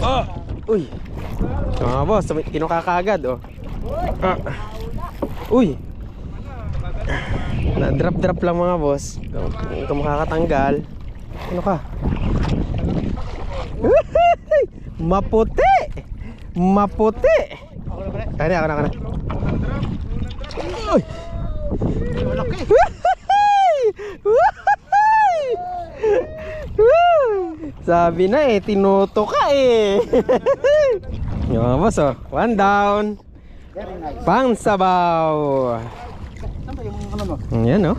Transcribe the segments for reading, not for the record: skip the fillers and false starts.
Oh! Uy! Mga boss, kinuka kaagad oh. Uy! Na-drop lang mga boss. Kung makakatanggal. Ano ka? Maputi! Maputi! Kaya ako na. Uy! Sabi na eh, tinuto ka eh. Yung mga boss oh, 1 down. Pang sabaw. Yan oh,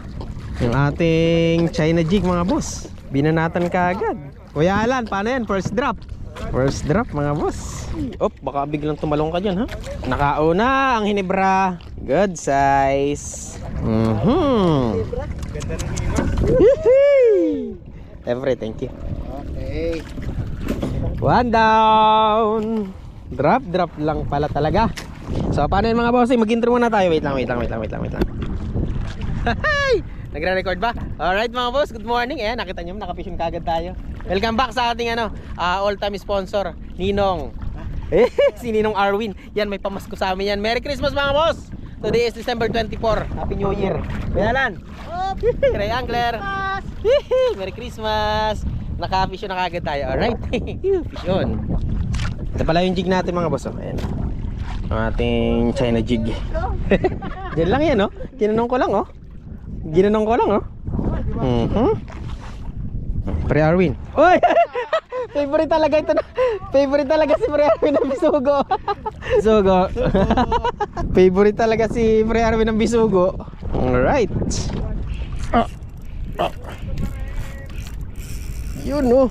yung ating China jig mga boss. Binanatan ka agad. Kuya Alan, paano yan? First drop. First drop mga boss. Op, baka biglang tumalong ka dyan ha. Nakauna ang hinebra. Good size. Every, thank you. Okay. 1 down. Drop lang pala talaga. So paano yun mga boss? Mag-intro muna tayo. Wait lang. Nagre-record ba? Alright mga boss, good morning. Ayan, nakita nyo, nakapishon kagad tayo. Welcome back sa ating all-time sponsor, Ninong. Si Ninong Arwin. Yan, may pamasko sa amin yan. Merry Christmas mga boss. Today is December 24. Happy New Year. Bayalan. Ray Angler. Merry Christmas. Naka-fishon na kagad tayo. Alright. Fishon. Ito pala yung jig natin mga boss. Ayan. Ang ating China jig. Diyan lang yan oh. Ginanong ko lang oh. Pre Arwin. Oy! Favorite talaga ito. Favorite talaga si Pre Arwin ng bisugo. Bisugo. Favorite talaga si Pre Arwin ng bisugo. Alright. Yun oh.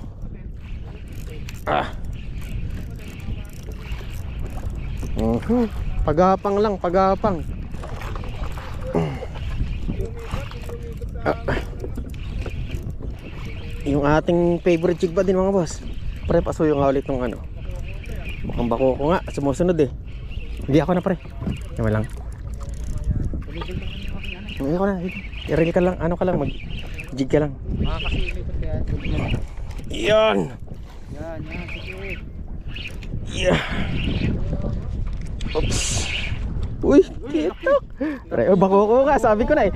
Pagapang lang, pagapang. Yung ating favorite jig ba din mga boss. Pre, pasuyo nga ulit ng mukhang bako ko nga, sumusunod eh. Hindi ako na pre. Naman lang. Hindi ako na. I-reel ka lang, mag-jig ka lang. Yan. Sige. Yeah. Oops. Uy, kito. Pre, bako ko nga, sabi ko na eh.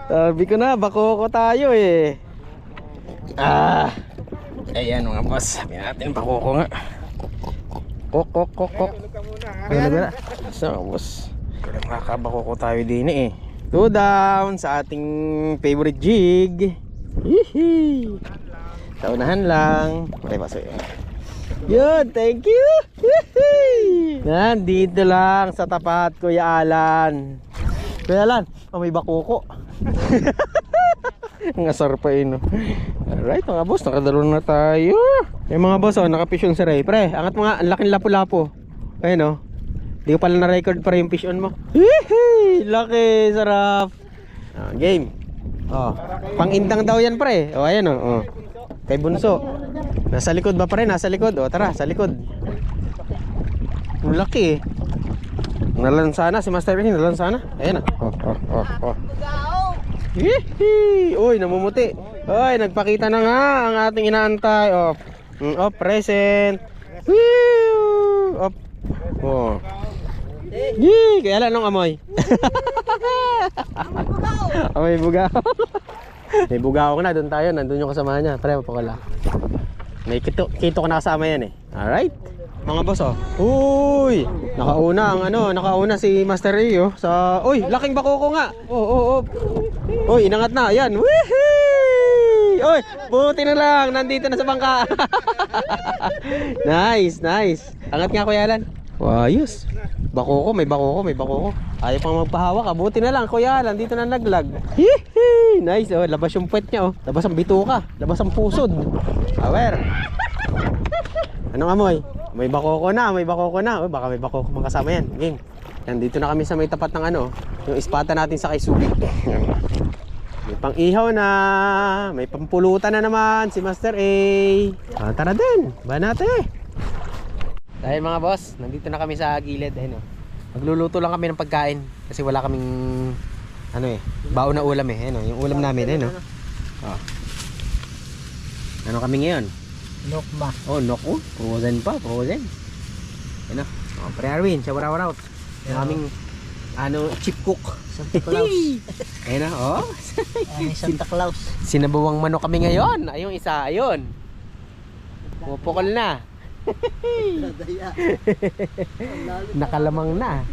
Sabi ko na, bako ko tayo eh. Ayan mga boss, sabi natin bako ko nga. Kok. Gala. So boss, makakabako ko tayo din eh. 2 down sa ating favorite jig. Hihi. Sa unahan lang. Okay, paso yun. Yun, thank you. Hihi. Nandito lang sa tapat, Kuya Alan. Kuya Alan, may bakuko. Ang asar pa yun. Alright mga boss, nakadalo na tayo. Yung mga boss, nakapishon si Ray. Pre, angat mo nga, ang laking lapu-lapo. Ayun oh. Di ko pala na-record pa yung fishon mo. Hihi, laki, sarap. Game. Pang-indang daw yan pre. Ayan oh. Kay Bunso. Nasa likod ba pre? Nasa likod. Tara, sa likod. Ang laki eh. Nalansana si Master Ray, nalansana. Ayan Hihi! Uy, namumuti. Uy, nagpakita na nga ang ating inaantay. Present. Woo! Kaya lang nung amoy. Amoy bugaw. May bugaw ko na, doon tayo. Nandun yung kasama niya. Pre, mapakala. May kito ko na kasama yan eh. Alright. Mga boss Uy! Nakauna si Master Ray sa laking bako ko nga. Uy, inangat na. Yan. Woohoo! Uy, buti na lang nandito na sa bangka. Nice. Angat nga Kuya Alan. Ayos. May bako ko. Ayaw pang magpahawak. Buti na lang Kuya Alan, dito na naglag. Hihi! Nice. Labas yung puwet niya Labas ang bituka. Labas ang pusod. Awer. Anong amoy? May bako ko na. Baka may bako ko kasama yan. Game. Nandito na kami sa may tapat ng yung ispata natin sa Kaisubi. May pang-ihaw na. May pampulutan na naman si Master A. Tara din. Banate. Dahil mga boss, nandito na kami sa gilid. Magluluto lang kami ng pagkain. Kasi wala kaming baon na ulam yung ulam namin. Ano kami ngayon? Nokma. Oh, noko. Frozen pa, frozen. Yan na. Oh, Pre Arwin, shower out. Yung aming chip cook. Santa Claus. Ayun na, oh. Santa Claus. Sinabawang manok kami ngayon. Ayun isa, ayun. Pupukol na. Nakalamang na.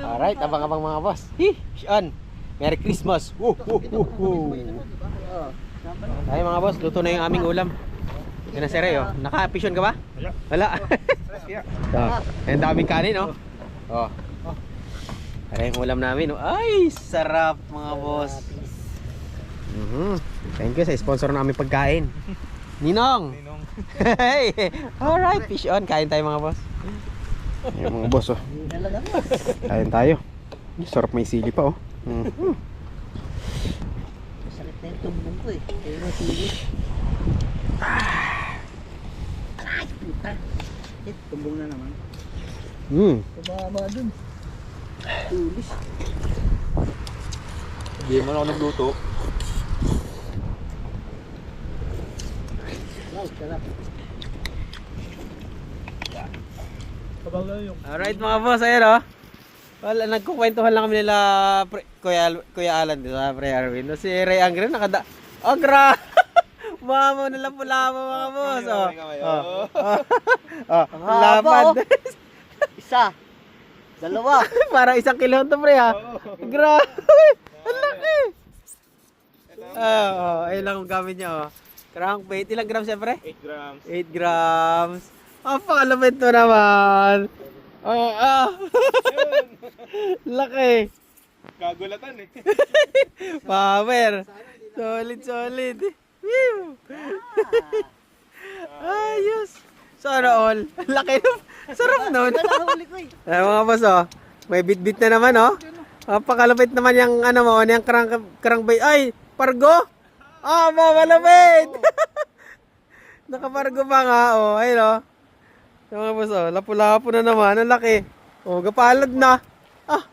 Alright, abang-abang mga boss. On. Merry Christmas. Woo, woo, woo, woo. Tayo mga boss, luto na yung aming ulam. Yan na si Ray, oh. Naka-fisyon ka ba? Wala. Ang daming kanin, oh. Oh. Aray yung ulam namin, oh. Ay, sarap mga boss. Thank you sa sponsor namin pagkain. Ninong. Hey. Alright, fish on. Kain tayo mga boss. Ayan mga boss, oh. Kain tayo. Sarap, may sili pa, oh. Masakit na yung tumbong ko eh. Kaya may sili. Ay, puta. Tumbong na naman. Pababa dun. Tulis. Hindi mo na ako nagluto. Wow, sarap. Alright mga boss, ayan, oh. Wala, nagkukwentuhan lang kami nila Kuya Alan, di ba? Pre Arwin. Si Ray Angre nakada. Oh, gra! Mama na lapu-lapa mga boss. Oh. Oh. Lapad. Isa. Dalawa. Parang 1 kilo to, pre, ha. Grabe. Ang laki. Ayun lang ang gamit niya, oh. Crankbait. Ilang grams siya, pre? 8 grams. 8 grams. Pakalapit mo naman. Laki. Kagulatan eh. Power. Solid. Whew. Ayos. Sana all. Laki nun. Sarap nun. Nahuli ko eh. Ay mga boss, oh. May bit-bit na naman, oh. Pakalapit naman yung yung crankbait. Ay, pargo. Malapit. Nakapargo pa nga, oh. Ayun, oh. Yung mga boss, oh. Lapu-lapu na naman. Ang laki. Oh, gapalad na.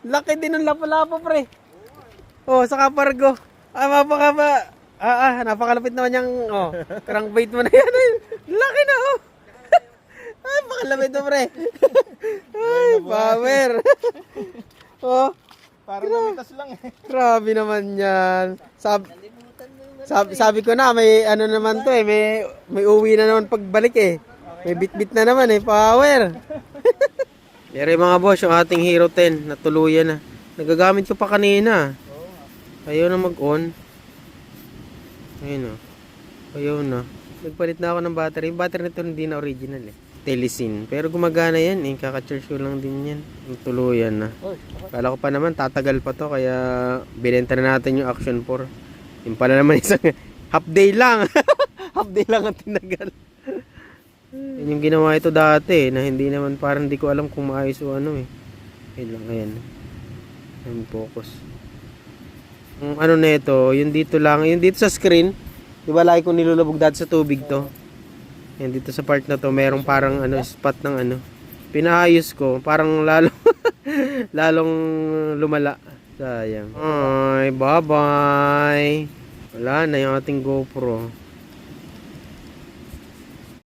Laki din ng lapu-lapu, pre. Oh, saka pargo. Napakalapit naman yung crankbait mo na yan. Laki na, oh. Pakalapit mo, pre. Ay, power. Oh. Parang namitas lang eh. Grabe naman yan. Sabi ko na, may naman to eh. May uwi na naman pagbalik eh. May bit-bit na naman eh. Power. Pero mga boss, yung ating Hero 10, natuluyan na. Nagagamit ko pa kanina. Ayaw na mag-on. Ayun, oh. Ayaw na. Nagpalit na ako ng battery. Yung battery nito hindi na original eh. Telesin. Pero gumagana yan eh. Kaka-charge ko lang din yan. Natuluyan na. Kala ko pa naman tatagal pa to. Kaya binenta na natin yung Action 4. Yung pala naman isang half day lang. Half day lang ang tinagal. Yan yung ginawa ito dati na hindi naman, parang hindi ko alam kung maayos o ano eh. Ayan. Ayan, focus. Yung na ito, yung dito lang, yung dito sa screen, di ba lagi kong nilulubog dati sa tubig to. Yan dito sa part na to, merong parang spot ng pinaayos ko, parang lalong lumala. Sayang. Ay, bye-bye. Wala na yung ating GoPro.